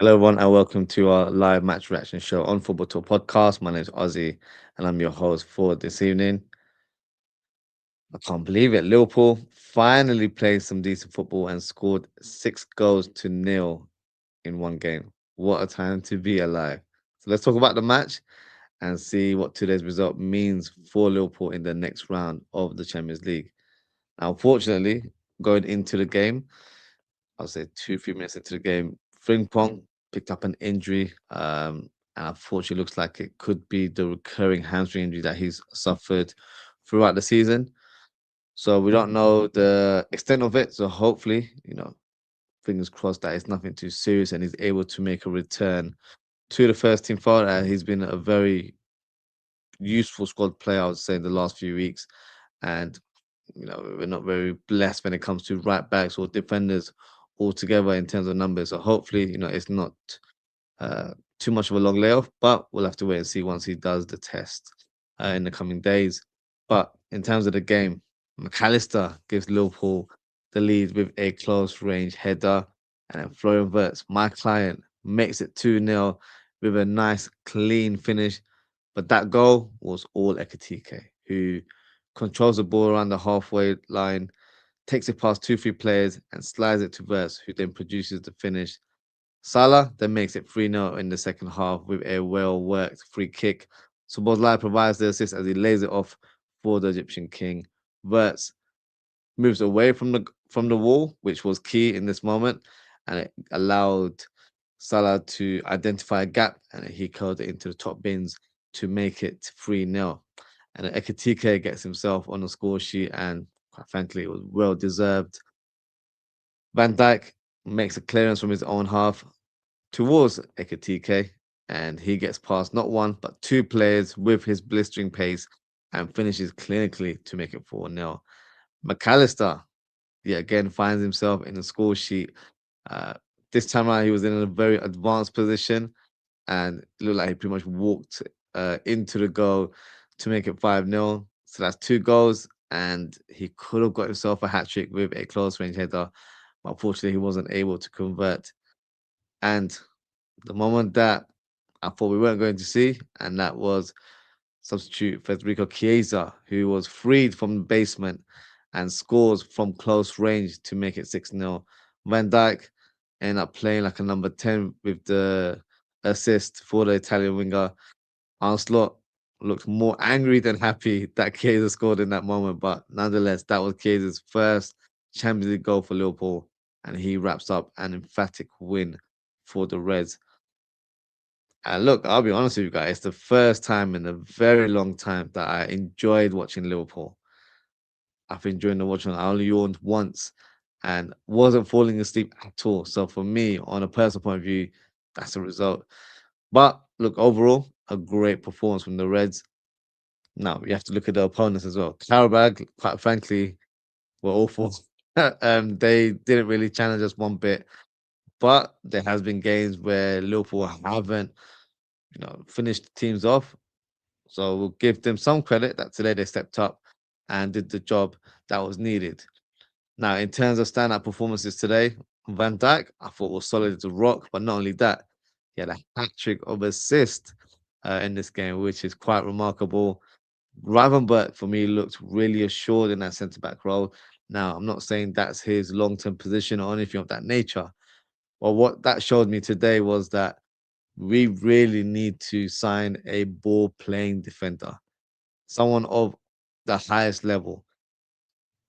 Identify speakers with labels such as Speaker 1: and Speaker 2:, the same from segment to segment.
Speaker 1: Hello, everyone, and welcome to our live match reaction show on Football Talk Podcast. My name is Ozzie, and I'm your host for this evening. I can't believe it. Liverpool finally played some decent football and scored 6 goals to 0 in one game. What a time to be alive. So let's talk about the match and see what today's result means for Liverpool in the next round of the Champions League. Now, unfortunately, going into the game, I'll say 2, 3 minutes into the game, Frimpong picked up an injury. And unfortunately, looks like it could be the recurring hamstring injury that he's suffered throughout the season. So we don't know the extent of it. So hopefully, fingers crossed that it's nothing too serious and he's able to make a return to the first team fold. He's been a very useful squad player, I would say, in the last few weeks. And we're not very blessed when it comes to right backs or defenders altogether in terms of numbers. So hopefully, it's not too much of a long layoff, but we'll have to wait and see once he does the test in the coming days. But in terms of the game, McAllister gives Liverpool the lead with a close range header, and then Florian Wirtz, my client, makes it 2-0 with a nice clean finish. But that goal was all Ekatike, who controls the ball around the halfway line, takes it past 2, 3 players, and slides it to Wirtz, who then produces the finish. Salah then makes it 3-0 in the second half with a well worked free kick. Szoboszlai provides the assist as he lays it off for the Egyptian king. Wirtz moves away from the wall, which was key in this moment, and it allowed Salah to identify a gap, and he curled it into the top bins to make it 3-0. And Ekatike gets himself on the score sheet, and quite frankly, it was well deserved. Van Dijk makes a clearance from his own half towards Ekatike, and he gets past not one but 2 players with his blistering pace and finishes clinically to make it 4-0. McAllister, yet again, finds himself in the score sheet. Uh, this time around, he was in a very advanced position and it looked like he pretty much walked into the goal to make it 5-0. So that's 2 goals, and he could have got himself a hat trick with a close range header, but unfortunately, he wasn't able to convert. And the moment that I thought we weren't going to see, and that was substitute Federico Chiesa, who was freed from the basement and scores from close range to make it 6-0. Van Dijk ended up playing like a number 10 with the assist for the Italian winger. Arne looked more angry than happy that Chiesa scored in that moment, but nonetheless, that was Chiesa's first Champions League goal for Liverpool, and he wraps up an emphatic win for the Reds. And look, I'll be honest with you guys, it's the first time in a very long time that I enjoyed watching Liverpool. I've been enjoying the watching. I only yawned once and wasn't falling asleep at all. So for me, on a personal point of view, that's the result. But look, overall, a great performance from the Reds. Now we have to look at the opponents as well. Qarabag, quite frankly, were awful. They didn't really challenge us one bit. But there has been games where Liverpool haven't, finished teams off. So we'll give them some credit that today they stepped up and did the job that was needed. Now, in terms of standout performances today, Van Dijk, I thought was solid as a rock, but not only that, he had a hat trick of assists in this game, which is quite remarkable. Gravenberch, for me, looked really assured in that centre back role. Now, I'm not saying that's his long term position or anything of that nature. Well, what that showed me today was that we really need to sign a ball playing defender, someone of the highest level.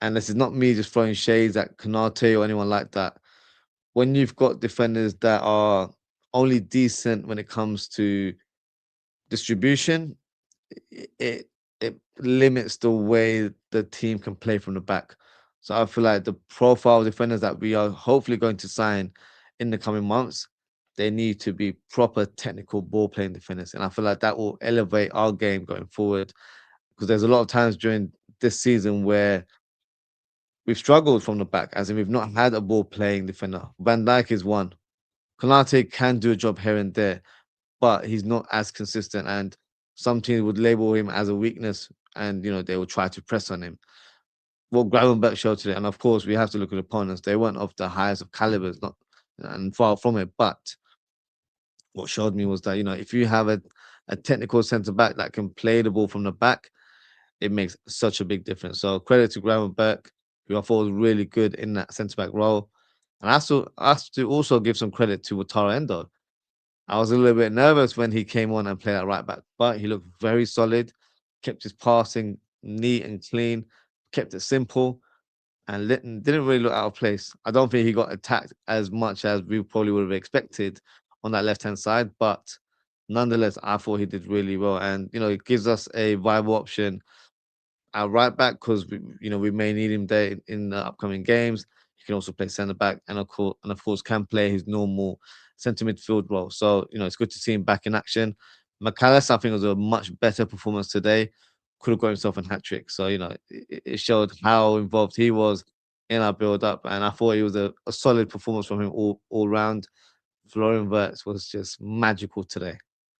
Speaker 1: And this is not me just throwing shades at Kanate or anyone like that. When you've got defenders that are only decent when it comes to distribution, it it limits the way the team can play from the back. So I feel like the profile of defenders that we are hopefully going to sign in the coming months, they need to be proper technical ball playing defenders. And I feel like that will elevate our game going forward. Because there's a lot of times during this season where we've struggled from the back, as in we've not had a ball playing defender. Van Dijk is one. Konate can do a job here and there, but he's not as consistent. And some teams would label him as a weakness, and they will try to press on him. What Gravenberch showed today, and of course we have to look at opponents. They weren't of the highest of calibers, not and far from it. But what showed me was that, if you have a technical centre back that can play the ball from the back, it makes such a big difference. So credit to Gravenberch, who I thought was really good in that centre back role. And I have to also give some credit to Wataru Endo. I was a little bit nervous when he came on and played at right back, but he looked very solid, kept his passing neat and clean, kept it simple, and didn't really look out of place. I don't think he got attacked as much as we probably would have expected on that left hand side, but nonetheless, I thought he did really well, and it gives us a viable option at right back because we may need him there in the upcoming games. He can also play centre back, and of course can play his normal centre midfield role. So it's good to see him back in action. McAllister, I think, was a much better performance today. Could have got himself a hat trick. So it showed how involved he was in our build up, and I thought it was a solid performance from him all round. Florian Wirtz was just magical today.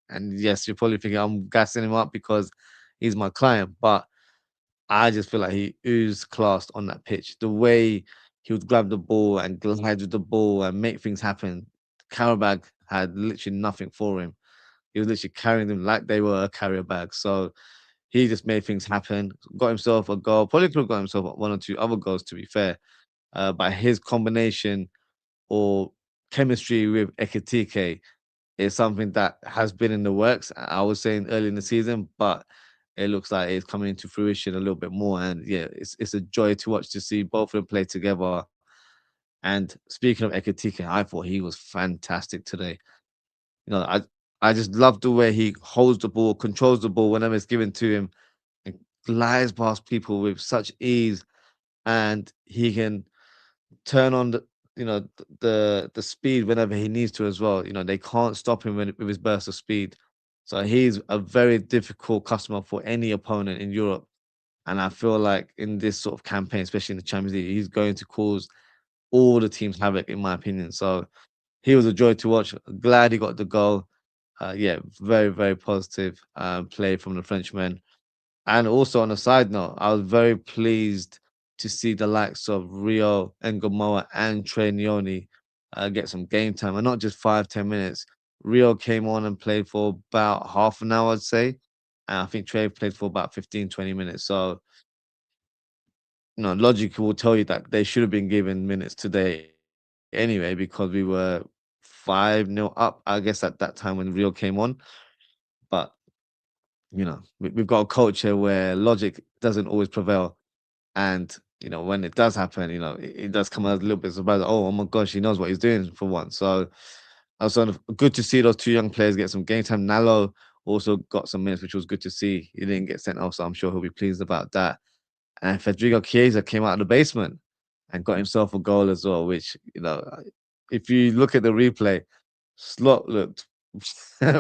Speaker 1: And yes, you're probably thinking I'm gassing him up because he's my client, but I just feel like he oozed class on that pitch. The way he would grab the ball and glide with the ball and make things happen. Qarabag had literally nothing for him. He was literally carrying them like they were a carrier bag. So he just made things happen. Got himself a goal. Probably could have got himself one or two other goals, to be fair. But his combination or chemistry with Ekitike is something that has been in the works. I was saying early in the season, but it looks like it's coming into fruition a little bit more. And yeah, it's a joy to watch to see both of them play together. And speaking of Ekatike, I thought he was fantastic today. You know, I I just love the way he holds the ball, controls the ball whenever it's given to him, and glides past people with such ease. And he can turn on the speed whenever he needs to as well. They can't stop him with his burst of speed. So he's a very difficult customer for any opponent in Europe. And I feel like in this sort of campaign, especially in the Champions League, he's going to cause all the teams havoc, in my opinion. So he was a joy to watch. Glad he got the goal. Yeah, very, very positive play from the Frenchman. And also on a side note, I was very pleased to see the likes of Rio Ngomoa and Trey Nyoni get some game time, and not just 5-10 minutes. Rio came on and played for about half an hour, I'd say. And I think Trey played for about 15-20 minutes. So, logic will tell you that they should have been given minutes today anyway, because we were 5-0 up, I guess, at that time when Rio came on. But we've got a culture where logic doesn't always prevail. And when it does happen, it does come as a little bit surprised. Oh my gosh, he knows what he's doing for once. So I was sort of good to see those two young players get some game time. Nalo also got some minutes, which was good to see. He didn't get sent off, so I'm sure he'll be pleased about that. And Federico Chiesa came out of the basement and got himself a goal as well, which, if you look at the replay, Slot looked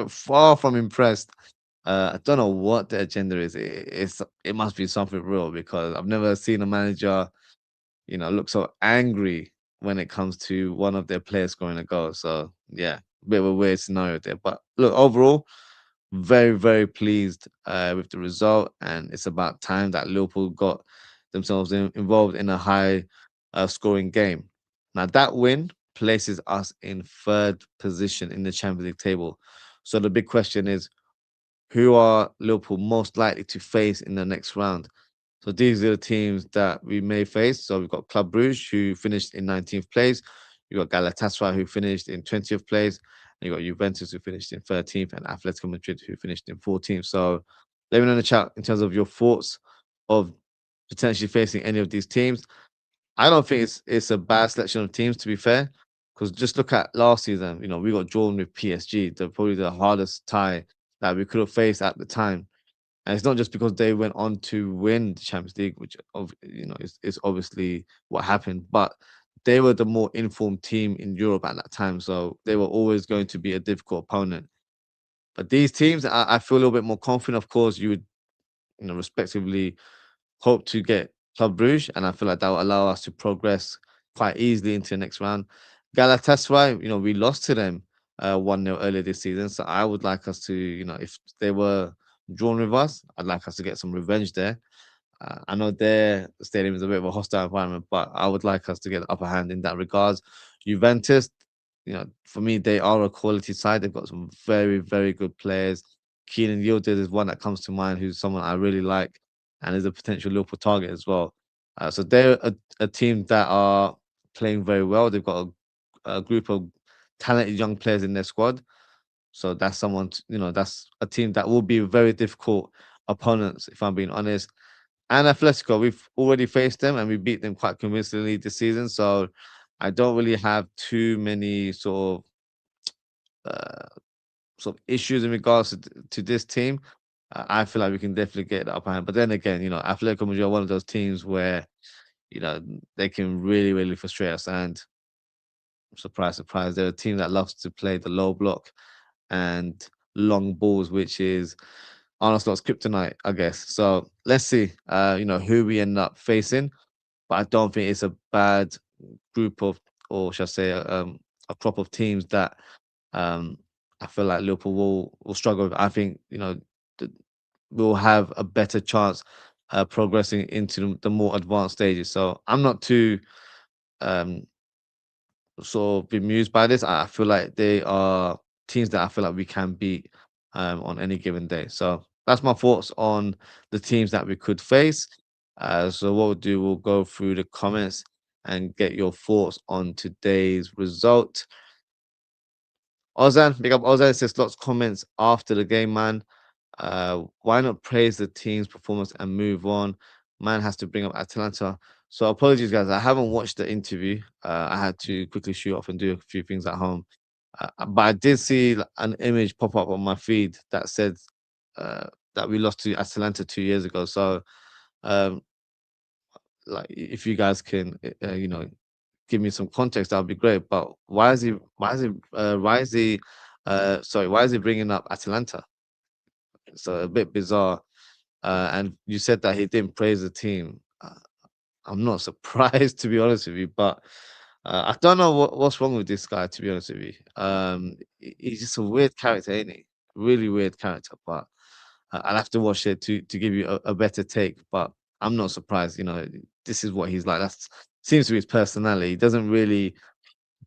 Speaker 1: far from impressed. I don't know what the agenda is. It must be something real because I've never seen a manager, look so angry when it comes to one of their players scoring a goal. So yeah, a bit of a weird scenario there. But look, overall, very, very pleased with the result, and it's about time that Liverpool got themselves involved in a high scoring game. Now that win places us in third position in the Champions League table. So the big question is, who are Liverpool most likely to face in the next round? So these are the teams that we may face. So we've got Club Brugge, who finished in 19th place. You've got Galatasaray, who finished in 20th place. And you've got Juventus, who finished in 13th, and Atletico Madrid, who finished in 14th. So let me know in the chat in terms of your thoughts of potentially facing any of these teams. I don't think it's a bad selection of teams, to be fair, because just look at last season. We got drawn with PSG, probably the hardest tie that we could have faced at the time. And it's not just because they went on to win the Champions League, which is obviously what happened, but they were the more informed team in Europe at that time, so they were always going to be a difficult opponent. But these teams, I feel a little bit more confident. Of course, you would, respectively hope to get Club Brugge, and I feel like that will allow us to progress quite easily into the next round. Galatasaray, we lost to them 1-0 earlier this season, so I would like us to, if they were drawn with us, I'd like us to get some revenge there. I know their stadium is a bit of a hostile environment, but I would like us to get the upper hand in that regards. Juventus, for me, they are a quality side. They've got some very, very good players. Keenan Yildiz is one that comes to mind, who's someone I really like and is a potential Liverpool target as well. So they're a team that are playing very well. They've got a group of talented young players in their squad. So that's that's a team that will be very difficult opponents, if I'm being honest. And Atletico, we've already faced them and we beat them quite convincingly this season. So I don't really have too many uh, sort of issues in regards to this team. I feel like we can definitely get the upper hand. But then again, Atletico Madrid are one of those teams where they can really, really frustrate us. And surprise, surprise, they're a team that loves to play the low block and long balls, which is Arne Slot's kryptonite, I guess. So let's see, who we end up facing. But I don't think it's a bad group of, or shall I say, a crop of teams that um, I feel like Liverpool will struggle with. I think th- we'll have a better chance progressing into the more advanced stages. So I'm not too um, sort of bemused by this. I feel like they are teams that I feel like we can beat on any given day. So that's my thoughts on the teams that we could face. So what we'll do, we'll go through the comments and get your thoughts on today's result. Ozan, big up Ozan, says lots of comments after the game, man. Why not praise the team's performance and move on? Man has to bring up Atalanta. So apologies, guys. I haven't watched the interview. I had to quickly shoot off and do a few things at home. But I did see an image pop up on my feed that said that we lost to Atalanta 2 years ago. So, um, like, if you guys can, give me some context, that would be great. But why is he? Why is he? Why is he? Sorry, why is he bringing up Atalanta? So a bit bizarre. And you said that he didn't praise the team. I'm not surprised, to be honest with you, but I don't know what's wrong with this guy, to be honest with you. He's just a weird character, ain't he? Really weird character, but I'll have to watch it to give you a better take. But I'm not surprised. This is what he's like. That seems to be his personality. He doesn't really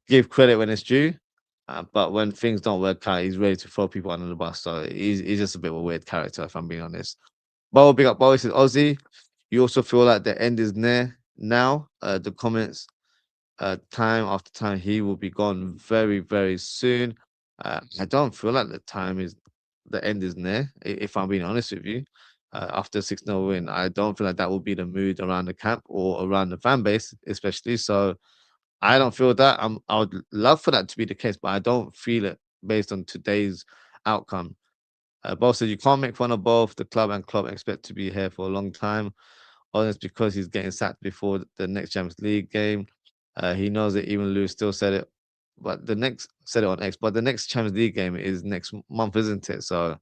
Speaker 1: give credit when it's due. But when things don't work out, he's ready to throw people under the bus. So he's just a bit of a weird character, if I'm being honest. Bo, big up, Bo. He says, Ozzy, you also feel like the end is near now. The comments, time after time, he will be gone very, very soon. I don't feel like the end is near, if I'm being honest with you. After 6-0 win, I don't feel like that will be the mood around the camp or around the fan base, especially. So I don't feel that. I would love for that to be the case, but I don't feel it based on today's outcome. Both said you can't make fun of both the club and club expect to be here for a long time. Or it's because he's getting sacked before the next Champions League game. He knows it. Even Lewis still said it, but the next said it on X. But the next Champions League game is next month, isn't it? So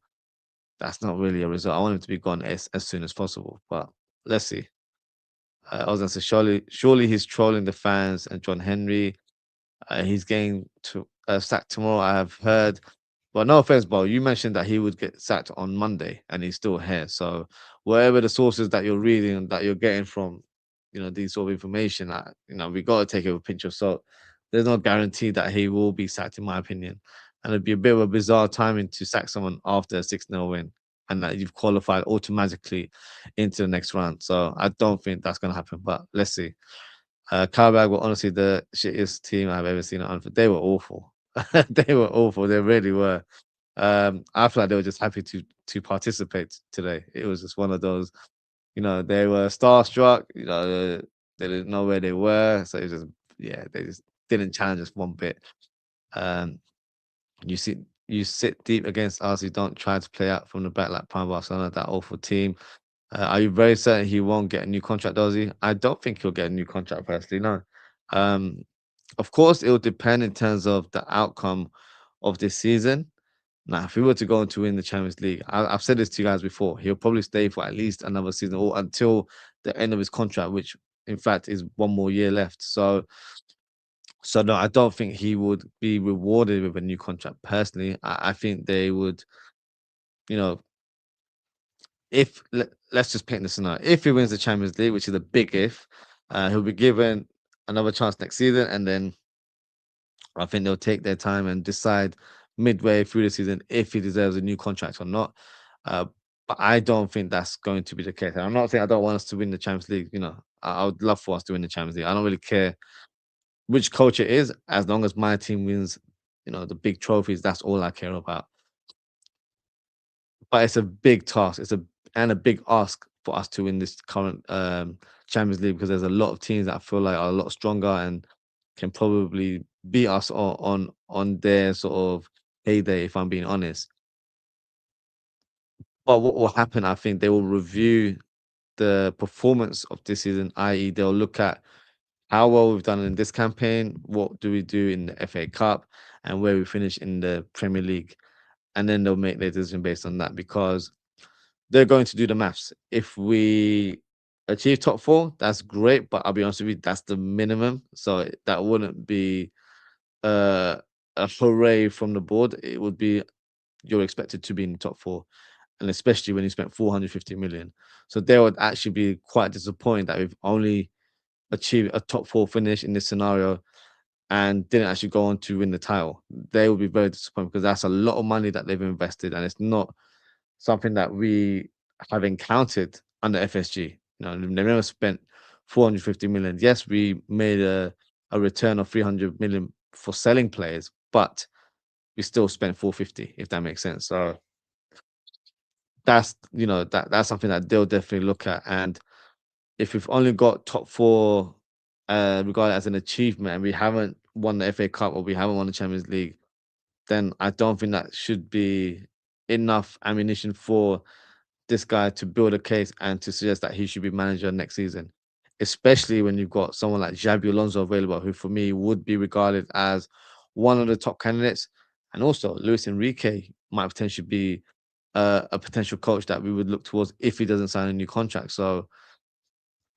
Speaker 1: that's not really a result. I want him to be gone as soon as possible. But let's see. I was gonna say surely he's trolling the fans and John Henry. He's getting sacked tomorrow, I have heard. But no offense, Bo, you mentioned that he would get sacked on Monday and he's still here. So wherever the sources that you're reading and that you're getting from, these sort of information, we got to take it with a pinch of salt. There's no guarantee that he will be sacked, in my opinion. And it'd be a bit of a bizarre timing to sack someone after a 6-0 win and that you've qualified automatically into the next round. So I don't think that's going to happen, but let's see. Qarabag were honestly the shittiest team I've ever seen on. They were awful. They were awful. They really were. I feel like they were just happy to participate today. It was just one of those, they were starstruck. They didn't know where they were, so it was just yeah, they just didn't challenge us one bit. Um, you see, you sit deep against us. You don't try to play out from the back like Prime Barcelona, that awful team. Are you very certain he won't get a new contract, does he? I don't think he'll get a new contract personally, no. Um, of course, it will depend in terms of the outcome of this season. Now, if we were to go on to win the Champions League, I've said this to you guys before, he'll probably stay for at least another season or until the end of his contract, which in fact is one more year left. So no, I don't think he would be rewarded with a new contract personally. I think they would, you know, if let's just paint the scenario. If he wins the Champions League, which is a big if, he'll be given another chance next season, and then I think they'll take their time and decide midway through the season if he deserves a new contract or not. Uh, but I don't think that's going to be the case. And I'm not saying I don't want us to win the Champions League. I would love for us to win the Champions League. I don't really care which coach it is, as long as my team wins. The big trophies. That's all I care about. But it's a big task. It's a big ask for us to win this current Champions League because there's a lot of teams that I feel like are a lot stronger and can probably beat us on their sort of heyday, if I'm being honest. But what will happen, I think they will review the performance of this season, i.e., they'll look at how well we've done in this campaign, what do we do in the FA Cup, and where we finish in the Premier League. And then they'll make their decision based on that because they're going to do the maths. If we achieve top four, that's great. But I'll be honest with you, that's the minimum. So that wouldn't be uh, a hooray from the board. It would be you're expected to be in the top four, and especially when you spent 450 million. So they would actually be quite disappointed that we've only achieved a top four finish in this scenario and didn't actually go on to win the title. They will be very disappointed because that's a lot of money that they've invested, and it's not something that we have encountered under FSG. They've never spent 450 million. Yes, we made a return of 300 million for selling players, but we still spent 450, if that makes sense. So that's something that they'll definitely look at. And if we've only got top four regarded as an achievement and we haven't won the FA Cup or we haven't won the Champions League, then I don't think that should be enough ammunition for this guy to build a case and to suggest that he should be manager next season, especially when you've got someone like Xabi Alonso available, who for me would be regarded as one of the top candidates. And also, Luis Enrique might potentially be a potential coach that we would look towards if he doesn't sign a new contract. So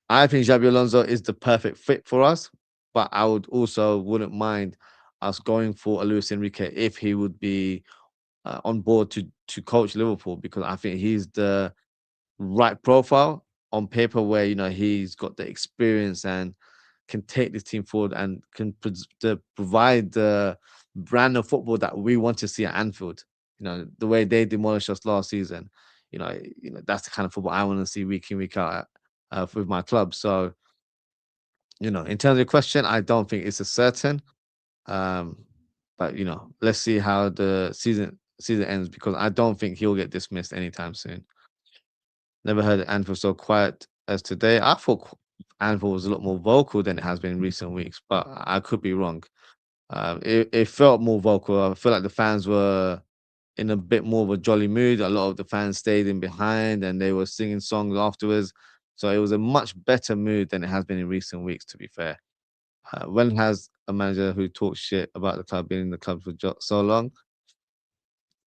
Speaker 1: I think Xabi Alonso is the perfect fit for us, but I would also wouldn't mind us going for a Luis Enrique if he would be on board to coach Liverpool because I think he's the right profile on paper where he's got the experience and can take this team forward and can provide the brand of football that we want to see at Anfield. The way they demolished us last season. That's the kind of football I want to see week in week out with my club. So in terms of the question, I don't think it's a certain. Um, but let's see how the season ends because I don't think he'll get dismissed anytime soon. Never heard Anfield so quiet as today. I thought Anfield was a lot more vocal than it has been in recent weeks, but I could be wrong. It felt more vocal. I feel like the fans were in a bit more of a jolly mood. A lot of the fans stayed in behind and they were singing songs afterwards. So it was a much better mood than it has been in recent weeks, to be fair. When has a manager who talks shit about the club been in the club for so long?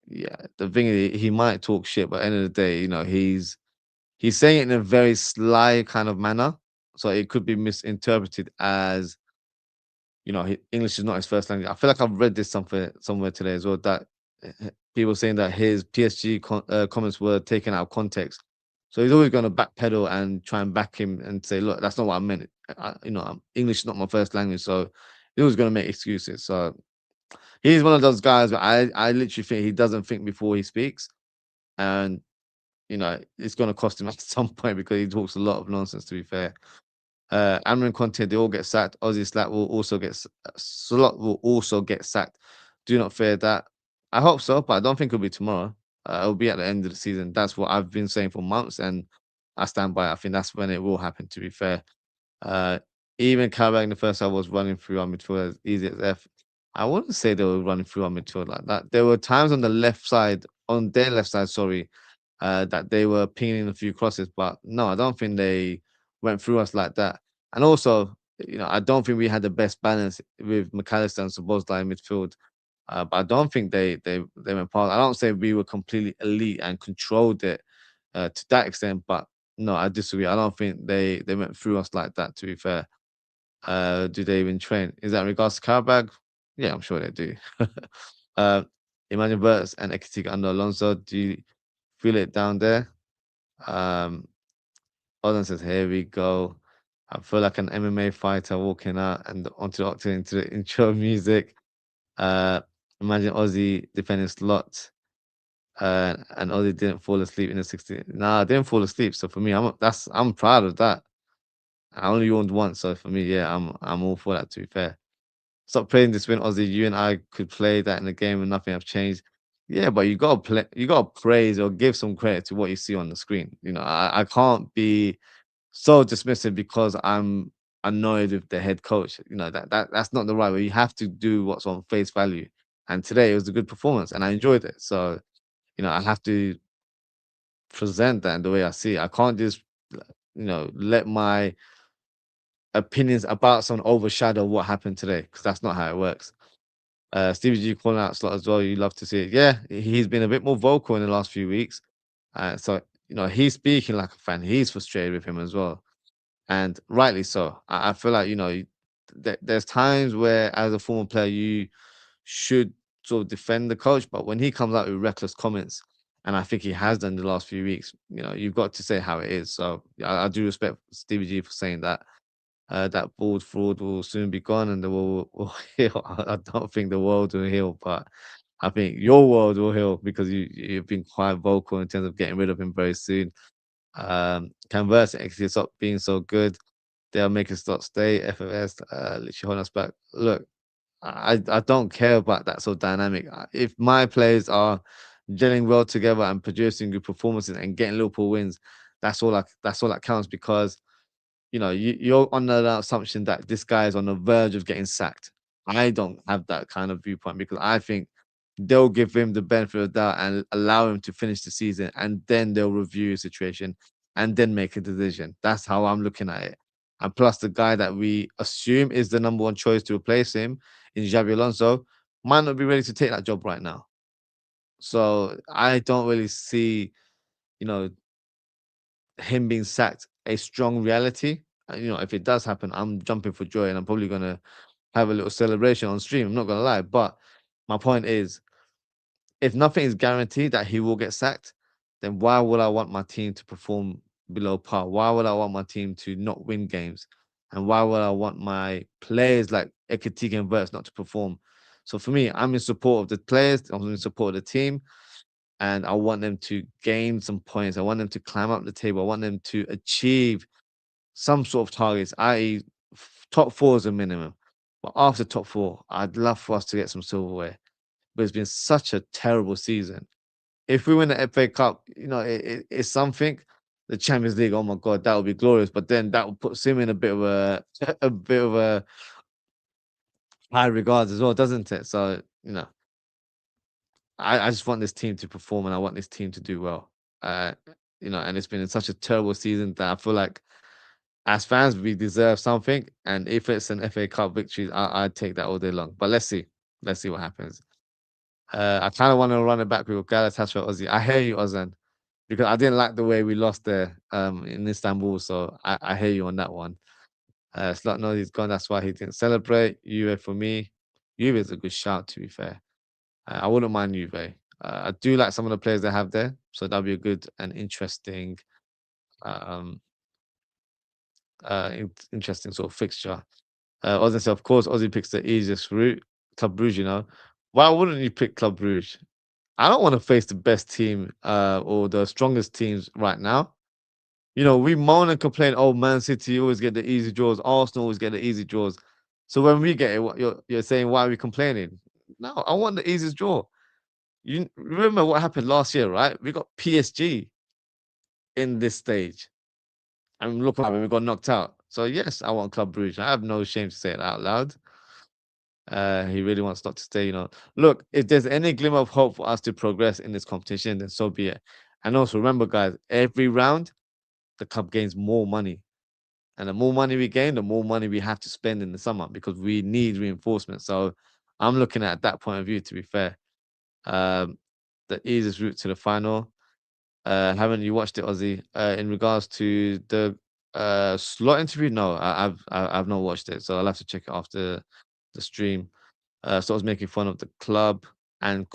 Speaker 1: Yeah, the thing is, he might talk shit, but at the end of the day, he's saying it in a very sly kind of manner, so it could be misinterpreted as English is not his first language. I feel like I've read this somewhere today as well that people saying that his PSG comments were taken out of context. So he's always going to backpedal and try and back him and say, "Look, that's not what I meant. English is not my first language." So he was going to make excuses. So he's one of those guys where I literally think he doesn't think before he speaks, and it's going to cost him at some point because he talks a lot of nonsense. To be fair, Amrin and Conte, they all get sacked. Ozzie Slot will also get sacked. Do not fear that. I hope so, but I don't think it'll be tomorrow. It'll be at the end of the season. That's what I've been saying for months, and I stand by it. I think that's when it will happen. To be fair, uh, even Qarabag in the first half was running through our midfield as easy as F. I wouldn't say they were running through our midfield like that. There were times on the left side, on their left side, sorry, that they were pinging a few crosses, but no, I don't think they went through us like that. And also, I don't think we had the best balance with McAllister and Szoboszlai in midfield. But I don't think they went past. I don't say we were completely elite and controlled it to that extent, but no, I disagree. I don't think they went through us like that. To be fair, do they even train? Is that in regards to Karabag? Yeah, I'm sure they do. uh, Emmanuel Burts and Ekitika under Alonso. Do you feel it down there? Um, Odin says, "Here we go. I feel like an MMA fighter walking out and onto the octagon into the intro music." Uh, Imagine Ozzy defending slot, and Ozzy didn't fall asleep in the 60. Nah, I didn't fall asleep. So for me, I'm proud of that. I only yawned once, so for me, yeah, I'm all for that. To be fair, stop playing this win, Ozzy. You and I could play that in the game, and nothing have changed. Yeah, but you gotta play. You gotta praise or give some credit to what you see on the screen. I can't be so dismissive because I'm annoyed with the head coach. That's not the right way. You have to do what's on face value. And today it was a good performance, and I enjoyed it. So I have to present that in the way I see it. I can't just let my opinions about someone overshadow what happened today because that's not how it works. Stevie G calling out slot as well. You love to see it. Yeah, he's been a bit more vocal in the last few weeks. So he's speaking like a fan. He's frustrated with him as well, and rightly so. I feel like there's times where, as a former player, you should sort of defend the coach, but when he comes out with reckless comments, and I think he has done the last few weeks, you've got to say how it is. So yeah, I do respect Stevie G for saying that. That board fraud will soon be gone, and the world will heal. I don't think the world will heal, but I think your world will heal because you've been quite vocal in terms of getting rid of him very soon. Converse actually stop being so good. They'll make us stop stay. FFS literally holding us back. Look, I don't care about that sort of dynamic. If my players are gelling well together and producing good performances and getting Liverpool wins, that's all that counts because you're on the assumption that this guy is on the verge of getting sacked. I don't have that kind of viewpoint because I think they'll give him the benefit of the doubt and allow him to finish the season, and then they'll review his situation and then make a decision. That's how I'm looking at it. And plus, the guy that we assume is the number one choice to replace him in Xabi Alonso might not be ready to take that job right now. So I don't really see, you know, him being sacked a strong reality. If it does happen, I'm jumping for joy and I'm probably gonna have a little celebration on stream. I'm not gonna lie, but my point is, if nothing is guaranteed that he will get sacked, then why would I want my team to perform below par? Why would I want my team to not win games? And why would I want my players like Ekatike and Verts not to perform? So for me, I'm in support of the players, I'm in support of the team, and I want them to gain some points. I want them to climb up the table. I want them to achieve some sort of targets, i.e., top four is a minimum. But after top four, I'd love for us to get some silverware. But it's been such a terrible season. If we win the FA Cup, it's something. The Champions League, oh my god, that would be glorious. But then that would put Sim in a bit of a a bit of a high regards as well, doesn't it? So I just want this team to perform and I want this team to do well. Uh, and it's been such a terrible season that I feel like as fans we deserve something. And if it's an FA Cup victory, I'd take that all day long. But let's see. Let's see what happens. I kind of want to run it back with Galatasaray Ozzy. I hear you, Ozan, because I didn't like the way we lost there in Istanbul. So I hear you on that one. Slot knows he's gone. That's why he didn't celebrate. Juve for me. Juve is a good shout, to be fair. I wouldn't mind Juve. I do like some of the players they have there, so that'll be a good and interesting, um, interesting sort of fixture. Ozzy said, of course, Ozzy picks the easiest route, Club Brugge. Why wouldn't you pick Club Brugge? I don't want to face the best team or the strongest teams right now. We moan and complain. Oh, Man City always get the easy draws. Arsenal always get the easy draws. So when we get it, what you're saying, why are we complaining? No, I want the easiest draw. You remember what happened last year, right? We got PSG in this stage, and look what happened. We got knocked out. So yes, I want Club Brugge. I have no shame to say it out loud. He really wants not to stay. Look, if there's any glimmer of hope for us to progress in this competition, then so be it. And also remember, guys, every round the club gains more money. And the more money we gain, the more money we have to spend in the summer because we need reinforcement. So I'm looking at that point of view, to be fair. Um, the easiest route to the final. Haven't you watched it, Ozzy? In regards to the slot interview, no, I've not watched it, so I'll have to check it after the stream. So I was making fun of the club and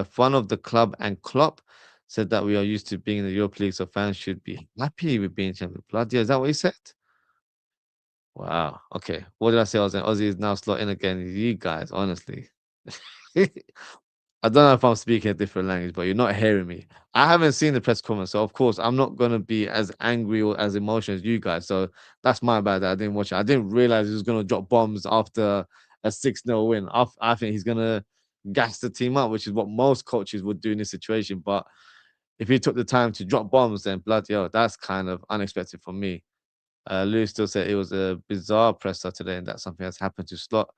Speaker 1: fun of the club and Klopp said that we are used to being in the Europa League, so fans should be happy with being champions. Bloody, is that what he said? Wow. Okay. What did I say? I was saying Ozzy is now slotting again. You guys, honestly. I don't know if I'm speaking a different language, but you're not hearing me. I haven't seen the press conference, so of course I'm not gonna be as angry or as emotional as you guys. So that's my bad that I didn't watch it. I didn't realize he was gonna drop bombs after a 6-0 win. I think he's gonna gas the team up, which is what most coaches would do in this situation. But if he took the time to drop bombs, then bloody hell, that's kind of unexpected for me. Lewis still said it was a bizarre presser today, and that something has happened to Slot.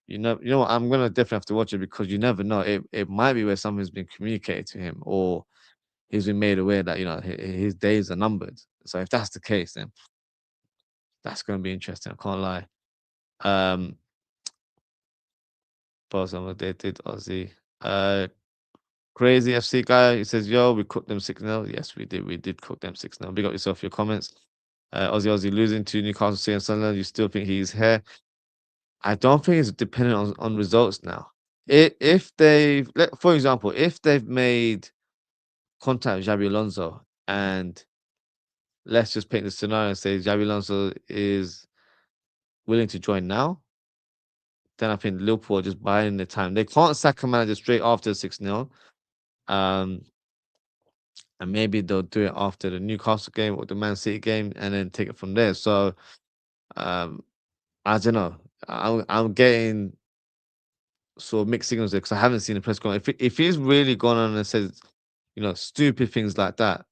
Speaker 1: You know what? I'm gonna definitely have to watch it because you never know. It might be where something's been communicated to him, or he's been made aware that his days are numbered. So if that's the case, then that's gonna be interesting. I can't lie. Um, but some they did Ozzie. Uh, Crazy FC guy. He says, "Yo, we cooked them 6-0." Yes, we did. We did cook them 6-0. Big up yourself. Your comments. Ozzie losing to Newcastle City and Sunderland. You still think he's here? I don't think it's dependent on results now. If for example, if they've made contact with Xabi Alonso and let's just paint the scenario and say Xabi Alonso is willing to join now, then I think Liverpool are just buying the time. They can't sack a manager straight after 6-0. Um, and maybe they'll do it after the Newcastle game or the Man City game and then take it from there. So um, I don't know. I'm getting sort of mixed signals there because I haven't seen the press conference. If he's really gone on and says, stupid things like that,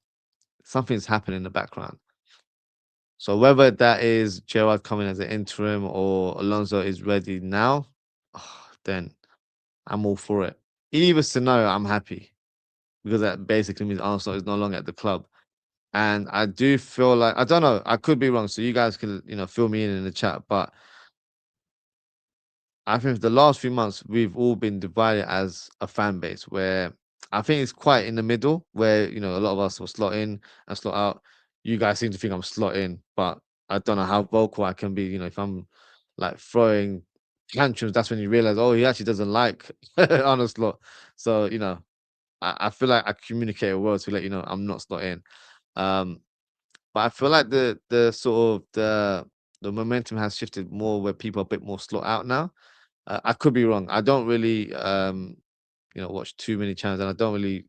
Speaker 1: something's happening in the background. So whether that is Gerrard coming as an interim or Alonso is ready now, then I'm all for it. Either scenario, I'm happy because that basically means Arsenal is no longer at the club. And I do feel like I don't know, I could be wrong. So you guys can, fill me in the chat. But I think for the last few months we've all been divided as a fan base where I think it's quite in the middle where a lot of us will slot in and slot out. You guys seem to think I'm slot in, but I don't know how vocal I can be. If I'm like throwing tantrums, that's when you realize, oh, he actually doesn't like on a slot. So I feel like I communicate well to let you know I'm not slot in. Um, but I feel like the sort of the momentum has shifted more where people are a bit more slot out now. I could be wrong. I don't really, watch too many channels, and I don't really,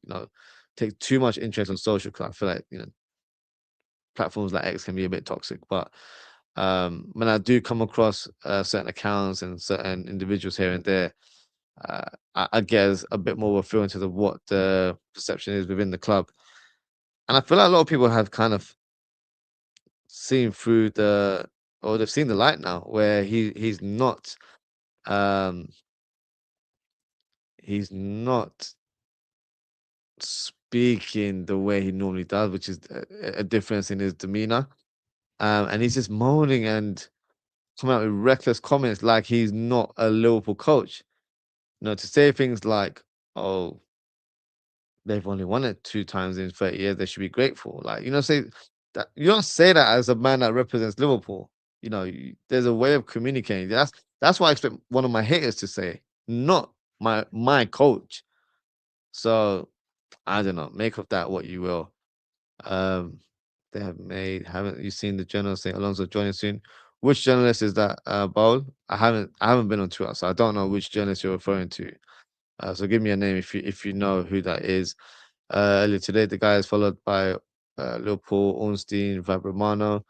Speaker 1: take too much interest on social because I feel like platforms like X can be a bit toxic. But when I do come across certain accounts and certain individuals here and there, I guess a bit more of a feel into what the perception is within the club, and I feel like a lot of people have kind of seen through or they've seen the light now, where um he's not speaking the way he normally does, which is a difference in his demeanor. And he's just moaning and coming out with reckless comments like he's not a Liverpool coach. To say things like, "Oh, they've only won it 2 times in 30 years. They should be grateful." Like, say that you don't say that as a man that represents Liverpool. There's a way of communicating. That's what I expect one of my haters to say, not my coach. So I don't know. Make of that what you will. Um, they haven't you seen the journalist say Alonso joining soon? Which journalist is that, Bowl? I haven't been on Twitter, so I don't know which journalist you're referring to. So give me a name if you know who that is. Earlier today, the guy is followed by Liverpool, Ornstein, Vibramano.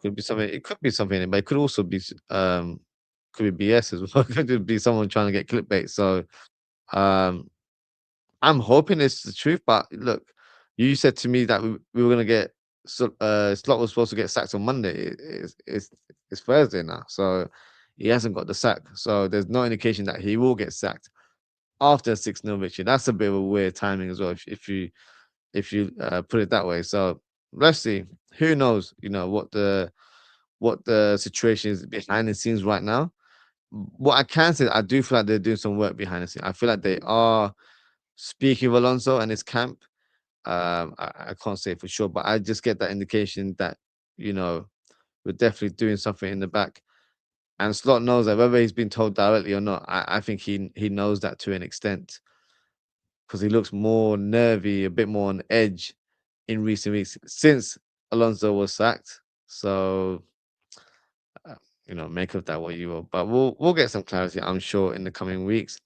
Speaker 1: Could be something. It could be something, but it could also be could be BS as well. Could be someone trying to get clickbait. So um, I'm hoping it's the truth, but look, you said to me that we were gonna get Slot was supposed to get sacked on Monday. It's Thursday now, so he hasn't got the sack. So there's no indication that he will get sacked after a 6-0 victory. That's a bit of a weird timing as well, if you put it that way. So let's see. Who knows? What the situation is behind the scenes right now. What I can say, I do feel like they're doing some work behind the scenes. I feel like they are speaking of Alonso and his camp. I can't say for sure, but I just get that indication that you know we're definitely doing something in the back. And Slot knows that whether he's been told directly or not. I think he knows that to an extent because he looks more nervy, a bit more on edge in recent weeks since Alonso was sacked. So make of that what you will. But we'll get some clarity, I'm sure, in the coming weeks.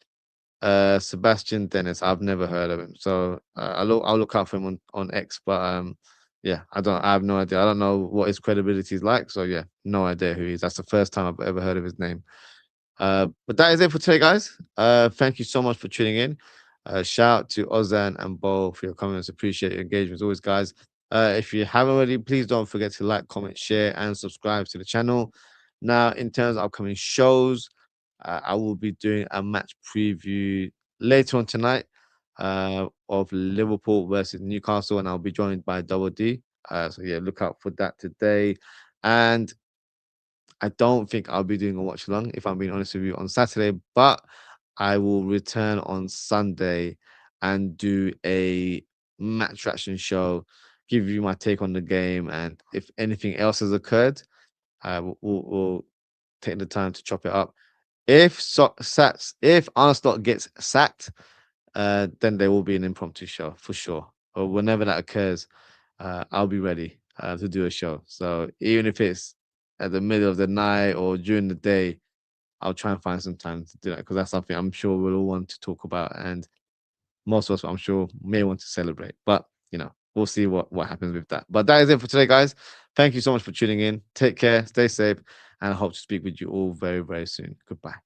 Speaker 1: Sebastian Dennis, I've never heard of him, so I'll look out for him on X. But yeah, I have no idea. I don't know what his credibility is like. So yeah, no idea who he is. That's the first time I've ever heard of his name. But that is it for today, guys. Thank you so much for tuning in. Shout out to Ozan and Bo for your comments. Appreciate your engagement as always, guys. If you haven't already, please don't forget to like, comment, share, and subscribe to the channel. Now, in terms of upcoming shows, I will be doing a match preview later on tonight of Liverpool versus Newcastle, and I'll be joined by Double D. So yeah, look out for that today. And I don't think I'll be doing a watch along, if I'm being honest with you, on Saturday, but I will return on Sunday and do a match reaction show, give you my take on the game, and if anything else has occurred, we'll take the time to chop it up. If Arne gets sacked, then there will be an impromptu show for sure. Or whenever that occurs, I'll be ready to do a show. So even if it's at the middle of the night or during the day, I'll try and find some time to do that because that's something I'm sure we'll all want to talk about, and most of us, I'm sure, may want to celebrate. But we'll see what happens with that. But that is it for today, guys. Thank you so much for tuning in. Take care, stay safe, and I hope to speak with you all very, very soon. Goodbye.